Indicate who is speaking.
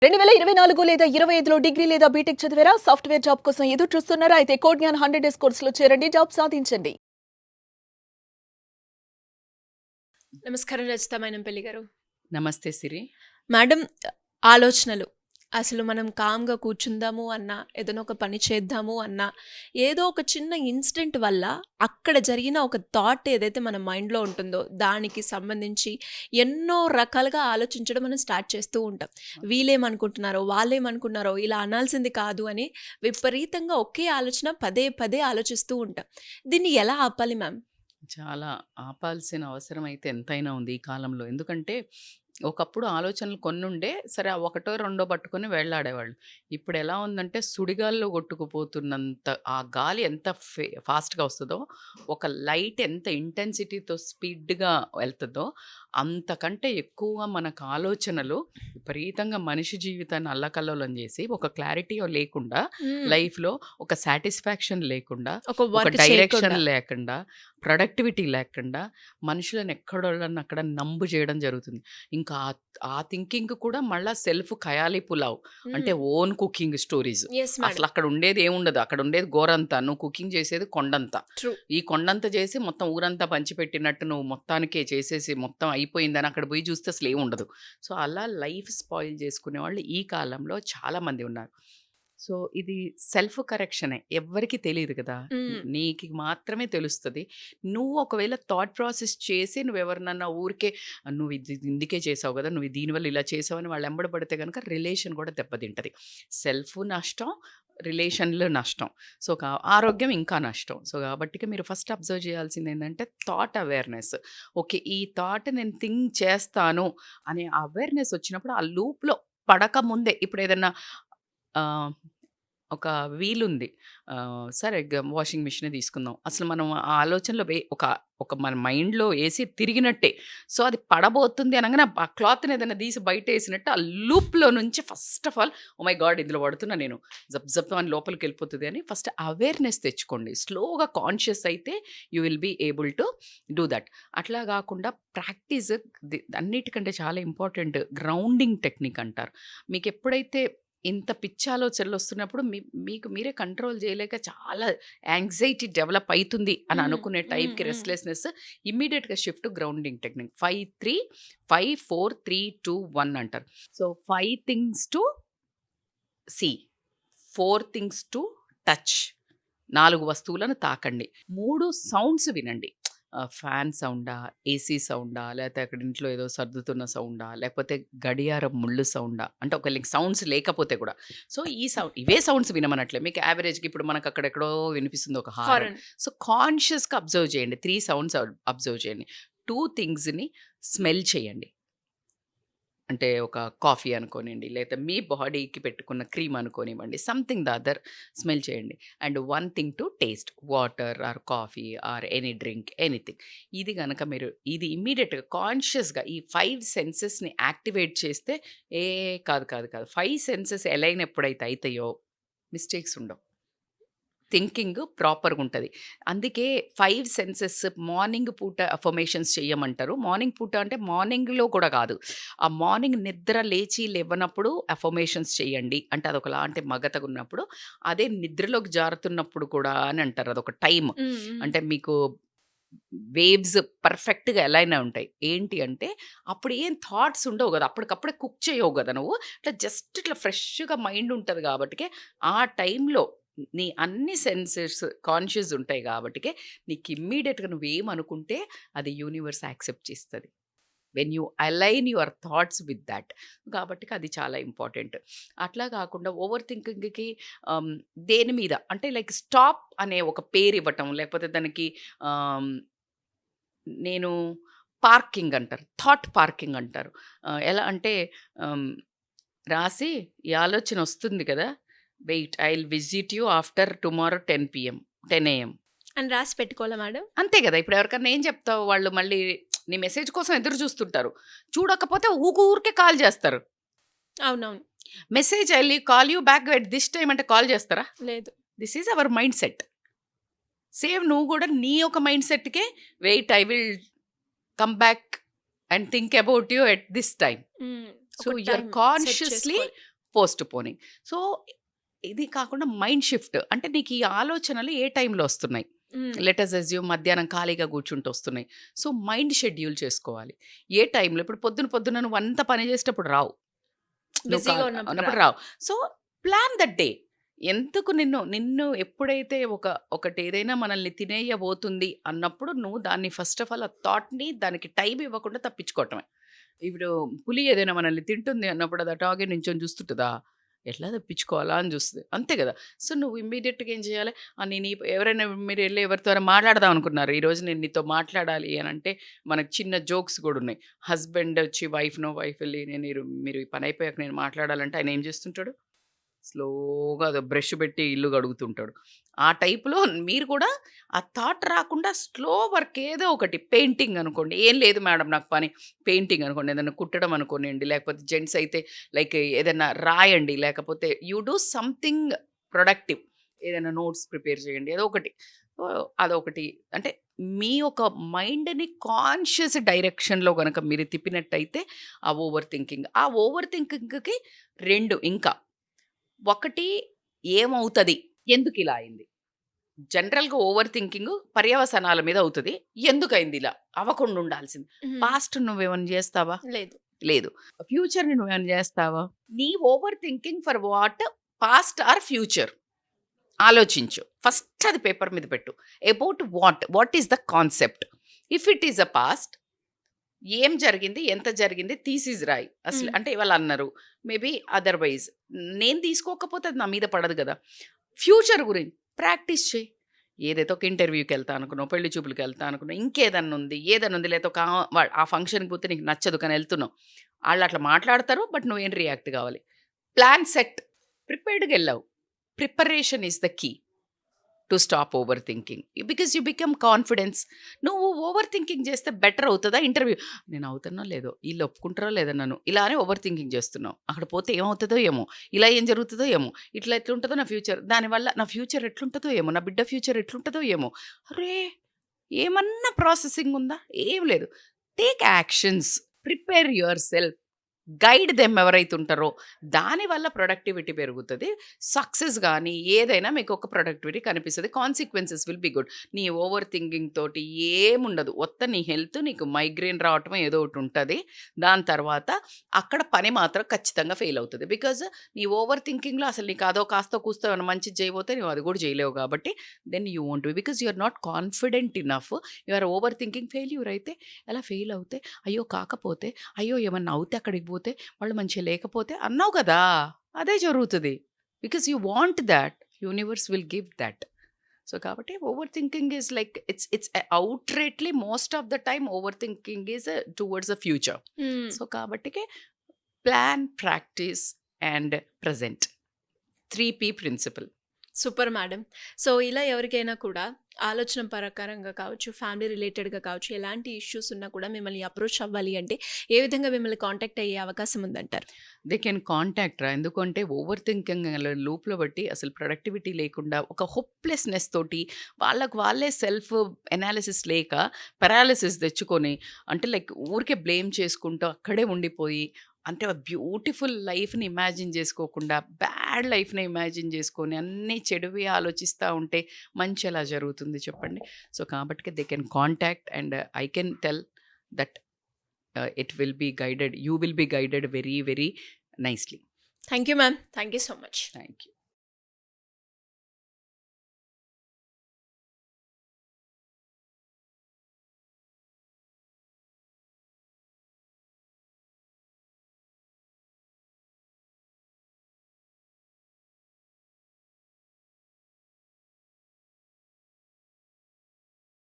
Speaker 1: 2024 లేదా 25లో డిగ్రీ లేదా బీటెక్ చదివారా? సాఫ్ట్‌వేర్ జాబ్ కోసం ఎదురు చూస్తున్నారా? అయితే కోడ్ జ్ఞాన్ 100 డేస్ కోర్సులో చేరండి. జాబ్ సాధించండి.
Speaker 2: నమస్కారం రచిత మైనంపల్లి గారు.
Speaker 3: నమస్తే సిరి.
Speaker 2: మేడం, ఆలోచనలు అసలు మనం కామ్‌గా కూర్చుందాము అన్నా, ఏదైనా ఒక పని చేద్దాము అన్నా, ఏదో ఒక చిన్న ఇన్సిడెంట్ వల్ల అక్కడ జరిగిన ఒక థాట్ ఏదైతే మన మైండ్‌లో ఉంటుందో, దానికి సంబంధించి ఎన్నో రకాలుగా ఆలోచించడం మనం స్టార్ట్ చేస్తూ ఉంటాం. వీళ్ళేమనుకుంటున్నారో, వాళ్ళేమనుకున్నారో, ఇలా అనాల్సింది కాదు అని విపరీతంగా ఒకే ఆలోచన పదే పదే ఆలోచిస్తూ ఉంటాం. దీన్ని ఎలా ఆపాలి మ్యామ్?
Speaker 3: చాలా ఆపాల్సిన అవసరం అయితే ఎంతైనా ఉంది ఈ కాలంలో. ఎందుకంటే, ఒకప్పుడు ఆలోచనలు కొన్నుండే. సరే ఆ ఒకటో, రెండో పట్టుకొని వెళ్ళాడేవాళ్ళు. ఇప్పుడెలా ఉందంటే, సుడిగాలిలో కొట్టుకుపోతున్నంత ఆ గాలి ఎంత ఫాస్ట్‌గా వస్తదో, ఒక లైట్ ఎంత ఇంటెన్సిటీతో స్పీడ్‌గా వెళ్తదో, అంతకంటే ఎక్కువగా మనకు ఆలోచనలు విపరీతంగా మనిషి జీవితాన్ని అల్లకల్లోలం చేసి, ఒక క్లారిటీ లేకుండా లైఫ్‌లో, ఒక సాటిస్ఫాక్షన్ లేకుండా,
Speaker 2: ఒక
Speaker 3: ఒక
Speaker 2: వర్క్
Speaker 3: డైరెక్షన్
Speaker 2: చేయకుండా.
Speaker 3: లేకుండా, ప్రొడక్టివిటీ లేకుండా మనుషులను ఎక్కడోళ్ళని అక్కడ నంబు చేయడం జరుగుతుంది. ఇంకా ఆ థింకింగ్ కూడా మళ్ళా సెల్ఫ్ ఖయాలీ పులావ్. అంటే own cooking stories.
Speaker 2: Yes madam.
Speaker 3: అసలు అక్కడ ఉండేది ఏముండదు. అక్కడ ఉండేది గోరంతా. నువ్వు కుకింగ్ చేసేది కొండంత.
Speaker 2: ట్రూ.
Speaker 3: ఈ కొండంత చేసి మొత్తం ఊరంతా పంచిపెట్టినట్టు నువ్వు మొత్తానికే చేసేసి మొత్తం అయిపోయిందని అక్కడ పోయి చూస్తే అసలు ఏముండదు. సో అలా లైఫ్ స్పాయిల్ చేసుకునే వాళ్ళు ఈ కాలంలో చాలా మంది ఉన్నారు. సో ఇది సెల్ఫ్ కరెక్షనే. ఎవ్వరికీ తెలీదు కదా!
Speaker 2: హ్మ్.
Speaker 3: నీకు మాత్రమే తెలుస్తది. నువ్వు ఒకవేళ థాట్ ప్రాసెస్ చేసి నువ్వెవరినన్నా ఊరికే నువ్వు ఇది ఇందుకే చేసావు గదా! నువ్వు దీనివల్ల ఇలా చేసావని వాళ్ళు ఎంబడి పడితే గనక రిలేషన్ కూడా దెబ్బతింటది. సెల్ఫ్ నష్టం, రిలేషన్‌లో నష్టం. సో, ఆరోగ్యం ఇంకా నష్టం. సో, కాబట్టిక మీరు ఫస్ట్ అబ్జర్వ్ చేయాల్సిందేంటంటే థాట్ అవేర్‌నెస్. ఓకే. ఈ థాట్ నేను థింక్ చేస్తాను అనే అవేర్‌నెస్ వచ్చినప్పుడు ఆ లూప్‌లో పడక ముందే ఇప్పుడేదన్నా ఆహ్, ఒక వీలుంది. సరే వాషింగ్ మిషనే తీసుకుందాం. అసలు మనం ఆ ఆలోచనలో ఒక ఒక మన మైండ్‌లో ఏసి తిరిగినట్టే. సో, అది పడబోతుంది అనంగానే ఆ క్లాత్‌ని ఏదైనా తీసి బయటేసినట్టు ఆ లూప్‌లో నుంచి first of all oh my God! ఇందులో పడుతున్నా నేను. జబ్ జబ్ అని లోపలికెళ్ళిపోతది అని ఫస్ట్ అవేర్‌నెస్ తెచ్చుకోండి. స్లోగా కాన్షియస్ అయితే you will be able to do that. అట్లా గాకుండా ప్రాక్టీస్ అన్నిటికంటే చాలా ఇంపార్టెంట్ గ్రౌండింగ్ టెక్నిక్ అంటారు. మీకెప్పుడైతే ఇంత పిచ్చి ఆలోచనలొస్తున్నప్పుడు మీకు మీరే కంట్రోల్ చేయలేక చాలా యాంగ్జైటీ డెవలప్ అయితుంది అని అనుకునే టైప్‌కి రెస్ట్‌లెస్‌నెస్ ఇమ్మీడియేట్‌గా షిఫ్ట్ టు గ్రౌండింగ్ టెక్నిక్. 5, 4, 3, 2, 1 అంటారు. So, 5 things to see, 4 things to touch. 4 వస్తువులను తాకండి. 3 సౌండ్స్ వినండి. ఫ్యాన్ సౌండా, ఏసీ సౌండా, లేతే అక్కడ ఇంట్లో ఏదో సర్దుతున్న సౌండా, లేకపోతే గడియారం ముళ్ళు సౌండా, అంటే ఒకవేళ సౌండ్స్ లేకపోతే కూడా. సో, ఇవే సౌండ్స్ వినమనట్లే. మీకు యావరేజ్‌గా ఇప్పుడు మనకు అక్కడెక్కడో వినిపిస్తుంది ఒక హారన్.
Speaker 2: హారన్.
Speaker 3: సో, కాన్షియస్‌గా అబ్జర్వ్ చేయండి. 3 సౌండ్స్ అబ్జర్వ్ చేయండి. 2 థింగ్స్‌ని స్మెల్ చేయండి. అంటే ఒక కాఫీ అనుకోనియండి, లేదా మీ బాడీకి పెట్టుకున్న క్రీమ్ అనుకోనివ్వండి. సంథింగ్ ద అదర్ స్మెల్ చేయండి. And one thing to taste water or coffee or any drink anything. ఇది గనక మీరు ఇది ఇమ్మీడియేట్‌గా కాన్షియస్‌గా ఈ 5 సెన్సెస్‌ని యాక్టివేట్ చేస్తే ఏ కాదు, కాదు, కాదు. 5 సెన్సెస్ ఎలైన్ ఎప్పుడైతే అయితాయో మిస్టేక్స్ ఉండవు. థింకింగ్ ప్రాపర్‌గుంటది. అందుకే 5 సెన్సెస్ మార్నింగ్ పూట అఫర్మేషన్స్ చెయ్యమంటారు. మార్నింగ్ పూట అంటే మార్నింగ్‌లో కూడా కాదు. ఆ మార్నింగ్ నిద్ర లేచి లేవనప్పుడు అఫర్మేషన్స్ చేయండి. అంటే అదొకలాంటి మగతగున్నప్పుడు. అదే నిద్రలోకి జారుతున్నప్పుడు కూడా అని అంటారు. అదొక టైమ్. అంటే మీకు వేవ్స్ పర్ఫెక్ట్‌గా ఎలైన్ అయి ఉంటాయి. ఏంటి అంటే అప్పుడు ఏం థాట్స్ ఉండవు గదా! అప్పటికప్పుడే కుక్ చేయవు గదా నువ్వు. ఇట్లా జస్ట్ ఇట్లా ఫ్రెష్‌గా మైండ్ ఉంటది గాబట్టికే ఆ టైంలో నీ అన్ని సెన్సెస్ కాన్షియస్ ఉంటాయి గాబట్టికే నీకు ఇమ్మీడియేట్‌గా నువ్వేమనుకుంటే అది యూనివర్స్ యాక్సెప్ట్ చేస్తది. When you align your thoughts with thought. కాబట్టికి అది చాలా ఇంపార్టెంట్. అట్లా గాకుండా ఓవర్ థింకింగ్‌కి ఆహ్, దేని మీద అంటే లైక్ స్టాప్ అనే ఒక పేరివ్వటం లేకపోతే దానికి ఆహ్, నేను పార్కింగ్ అంటారు. థాట్ పార్కింగ్ అంటారు. ఎలా అంటే ఆహ్, రాసి ఈ ఆలోచనొస్తుంది కదా! Wait I will visit you after tomorrow 10 PM 10 AM.
Speaker 2: అని రాసి పెట్టుకోవాలా మేడం?
Speaker 3: అంతే గదా! ఇప్పుడు ఎవరికన్నా ఏం చెప్తావు? వాళ్ళు మళ్ళీ నీ మెసేజ్ కోసం ఎదురు చూస్తుంటారు. చూడకపోతే ఊరికే కాల్ చేస్తారు.
Speaker 2: అవునవును.
Speaker 3: Message I will call you back at this time అంటే కాల్ చేస్తారా?
Speaker 2: లేదు.
Speaker 3: This is our mind set. Same నువ్వు గూడా నీ యొక్క మైండ్ సెట్‌కే wait I will come back and think about you at this time.
Speaker 2: Hmm.
Speaker 3: So,
Speaker 2: ఒక
Speaker 3: your
Speaker 2: time set
Speaker 3: కాన్షియస్‌లీ
Speaker 2: చేసుకోవాలి.
Speaker 3: Postponing. సో, ఇది కాకుండా మైండ్ షిఫ్ట్. అంటే నీకు ఈ ఆలోచనలు ఏ టైంలో వస్తున్నాయి? లెట్ అస్ అస్యూమ్ మధ్యాహ్నం ఖాళీగా కూర్చుంటూ వస్తున్నాయి. సో, మైండ్ షెడ్యూల్ చేసుకోవాలి. ఏ టైంలో ఇప్పుడు పొద్దున నువ్వు అంత పని చేసేటప్పుడు రావు. నువ్వు
Speaker 2: బిజీగా ఉన్నప్పుడు
Speaker 3: ఉన్నప్పుడు
Speaker 2: రావు.
Speaker 3: రావు. So, plan that day. ఎందుకు నిన్ను ఎప్పుడైతే ఒకటి ఏదైనా మనల్ని తినేయబోతుంది అన్నప్పుడు నువ్వు దాన్ని ఫస్ట్ ఆఫ్ ఆల్ ఆ థాట్‌ని దానికి టైం ఇవ్వకుండా తప్పించుకోవటమే. ఇప్పుడు పులి ఏదైనా మనల్ని తింటుంది అన్నప్పుడు అది అటాగే నించొని చూస్తుంటదా? ఎట్లా తప్పించుకోవాలా అని చూస్తది. అంతే కదా! సో, నువ్వు ఇమ్మీడియేట్‌గా ఏం చేయాలి? నేను ఎవరైనా మీరు ఎళ్లి ఎవరితో మాట్లాడదాం అనుకున్నారు. ఈరోజు నేను నీతో మాట్లాడాలి అనంటే మనకు చిన్న జోక్స్ కూడా ఉన్నాయి. హస్బెండ్ వచ్చి వైఫ్ ఎళ్లి మీరు ఈ పని అయిపోయాక నేను మాట్లాడాలంటే ఆయన ఏం చేస్తుంటాడు? స్లోగా అదో బ్రష్ పెట్టి ఇల్లు కడుగుతుంటాడు. ఆ టైప్‌లో మీరు కూడా ఆ థాట్ రాకుండా స్లో వర్క్ ఏదో ఒకటి పెయింటింగ్ అనుకోండి. ఏం లేదు మేడం నాకు పని. పెయింటింగ్ అనుకోండి. ఏదైనా కుట్టడం అనుకోనియండి. లేకపోతే జెంట్స్ అయితే లైక్ ఏదైనా రాయండి. లేకపోతే యూ డూ సంథింగ్ ప్రొడక్టివ్. ఏదైనా నోట్స్ ప్రిపేర్ చేయండి. ఏదో ఒకటి. అదొకటి. అంటే మీ యొక్క మైండ్‌ని కాన్షియస్ డైరెక్షన్‌లో గనక మీరు తిప్పినట్టయితే ఆ ఓవర్ థింకింగ్. ఆ ఓవర్ థింకింగ్‌కి 2 ఇంకా. ఒకటి ఏమవుతది? ఎందుకిలా అయింది? జనరల్‌గా ఓవర్ థింకింగ్ పర్యవసానాల మీద అవుతది. ఎందుకయింది ఇలా? అవ్వకుండా ఉండాల్సింది. పాస్ట్ నువ్వేమన్నా చేస్తావా?
Speaker 2: లేదు.
Speaker 3: లేదు. ఫ్యూచర్‌ని నువ్వేమన్నా చేస్తావా? నీ over thinking for what? Past or future? ఆలోచించు. ఫస్ట్ అది పేపర్ మీద పెట్టు. About what? What is the concept? If it is a past ఏం జరిగింది? ఎంత జరిగింది? థీసిస్ రాయి. అసలు
Speaker 2: హ్మ్.
Speaker 3: అంటే వాళ్ళన్నారు. మేబీ అదర్‌వైజ్ నేను తీసుకోకపోతే అది నా మీద పడదు గదా! ఫ్యూచర్ గురించి ప్రాక్టీస్ చెయి. ఏదైతే ఒక ఇంటర్వ్యూకెళ్తా అనుకున్నావు, పెళ్లి చూపులకెళ్తా అనుకున్నావు, ఇంకేదన్నా ఉంది, ఏదన్నా ఉంది లేతే ఒక ఆ ఫంక్షన్‌కి పోతే నీకు నచ్చదు కానీ ఎళ్తున్నావు. ఆళ్ళట్లా మాట్లాడతారు. బట్ నువ్వేం రియాక్ట్ కావాలి. Plan set. ప్రిపేర్డ్‌గెళ్ళావు. Preparation is the key to stop over thinking. Because you become confidence. నువ్వు ఓవర్ థింకింగ్ చేస్తే బెటర్ అవుతదా ఇంటర్వ్యూ? నేను అవుతానో లేదో, ఈళ్ళు ఒప్పుకుంటారో లేదో నన్ను, ఇలానే ఓవర్ థింకింగ్ చేస్తున్నావు. అక్కడ పోతే ఏమవుతుందో ఏమో, ఇలా ఏం జరుగుతుందో ఏమో, ఇట్లా ఎట్లుంటుందో నా ఫ్యూచర్, దానివల్ల నా ఫ్యూచర్ ఎట్లుంటుందో ఏమో, నా బిడ్డ ఫ్యూచర్ ఎట్లుంటుందో ఏమో. అరే! ఏమన్నా ప్రాసెసింగ్ ఉందా? ఏం లేదు. Take actions. Prepare your self. Guide them ఎవరైతే ఉంటారో దానివల్ల ప్రొడక్టివిటీ పెరుగుతుంది. సక్సెస్ కానీ ఏదైనా మీకు ఒక ప్రొడక్టివిటీ కనిపిస్తుంది. Consequences will be good. నీ ఓవర్ థింకింగ్ తోటి ఏముండదు. నీ హెల్త్ నీకు మైగ్రేన్ రావటం ఏదో ఒకటి ఉంటుంది. దాని తర్వాత అక్కడ పని మాత్రం ఖచ్చితంగా ఫెయిల్ అవుతుంది. బికాజ్ నీ ఓవర్ థింకింగ్లో అసలు నీకు అదో కాస్తో కూస్తో ఏమైనా మంచిది చేయబోతే నువ్వు అది కూడా చేయలేవు కాబట్టి then you won't be, because you are not confident enough. You are over thinking. Failure అయితే ఎలా ఫెయిల్ అవుతే అయ్యో కాకపోతే అయ్యో ఏమన్నా అవుతే అక్కడికి పోతే వాళ్ళు మంచిగా లేకపోతే అన్నావు కదా, అదే జరుగుతుంది. Because you want that, universe will give that. So కాబట్టి over thinking is like it's outrightly most of the time over thinking is towards the future.
Speaker 2: Hmm.
Speaker 3: So కాబట్టి plan, practice and present. 3P principle.
Speaker 2: Super madam. సో, ఇలా ఎవరికైనా కూడా ఆలోచన ప్రకారంగా కావచ్చు, family రిలేటెడ్‌గా కావచ్చు, ఎలాంటి ఇష్యూస్ ఉన్నా కూడా మిమ్మల్ని అప్రోచ్ అవ్వాలి అంటే ఏ విధంగా మిమ్మల్ని కాంటాక్ట్ అయ్యే అవకాశం ఉందంటారు?
Speaker 3: దే కెన్ కాంటాక్ట్ రా. ఎందుకంటే ఓవర్ థింకింగ్ లూప్లో బట్టి అసలు ప్రొడక్టివిటీ లేకుండా ఒక హోప్లెస్నెస్ తోటి వాళ్ళకు వాళ్ళే సెల్ఫ్ ఎనాలిసిస్ లేక పెరాలిసిస్ తెచ్చుకొని అంటే లైక్ ఊరికే బ్లేమ్ చేసుకుంటూ అక్కడే ఉండిపోయి అంటే బ్యూటిఫుల్ లైఫ్ని ఇమాజిన్ చేసుకోకుండా బ్యాడ్ లైఫ్ని ఇమాజిన్ చేసుకొని అన్నీ చెడువి ఆలోచిస్తూ ఉంటే మంచి ఎలా జరుగుతుంది చెప్పండి. సో కాబట్టి they can contact and I can tell that it will be guided, you will be guided very very nicely.
Speaker 2: Thank you ma'am. Thank you so much.
Speaker 3: Thank you.